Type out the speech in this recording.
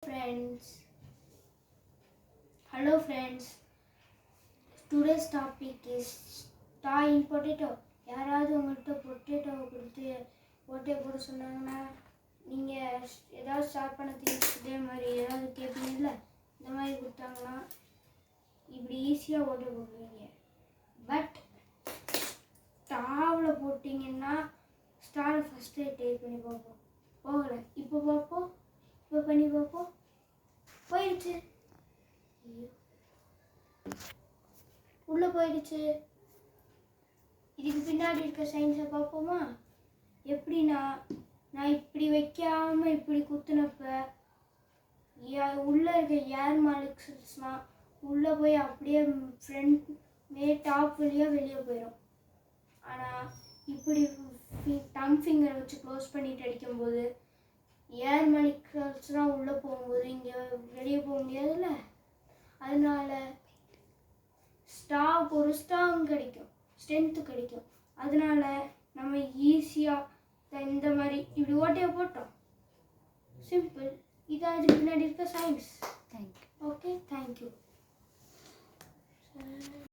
friends. Hello friends. Today's topic is star in potato. யாராவது உங்கள்கிட்ட பொட்டேட்டோவை கொடுத்து ஓட்டை போட சொன்னாங்கன்னா நீங்கள் ஏதாவது ஸ்டார்ட் பண்ண திங்ஸ் இதே மாதிரி ஏதாவது கேட்பீங்கல்ல, இந்த மாதிரி கொடுத்தாங்கன்னா இப்படி ஈஸியாக ஓட்டை போடுவீங்க. பட் ஸ்டாவில் போட்டிங்கன்னா ஸ்டாரை ஃபஸ்ட்டு டேக் பண்ணி பார்ப்போம், போகலை. இப்போ பார்ப்போம், இப்போ பண்ணி பார்ப்போம், போயிடுச்சு. உள்ளே போயிடுச்சு. இதுக்கு பின்னாடி இருக்க சயின்ஸை பார்ப்போமா? எப்படின்னா, நான் இப்படி வைக்காமல் இப்படி குத்துனப்ப உள்ளே இருக்க ஏர் மாலிகுல்ஸ்லாம் உள்ளே போய் அப்படியே ஃப்ரண்ட் டாப் வழியாக வெளியே போயிடும். ஆனால் இப்படி தம் ஃபிங்கரை வச்சு க்ளோஸ் பண்ணிட்டு அடிக்கும்போது ஏர் மாலிகுல்ஸ்லாம் உள்ளே போகும்போது இங்கே வெளியே போக முடியாதுல்ல. அதனால ஒரு ஸ்ட்ராங் கிடைக்கும், ஸ்ட்ரென்த்து கிடைக்கும். அதனால நம்ம ஈஸியாக இந்த மாதிரி இப்படி ஓட்டையை போட்டோம். சிம்பிள். இதான் இதுக்கு பின்னாடி இருக்க சயின்ஸ். தேங்க்யூ. Okay, thank you.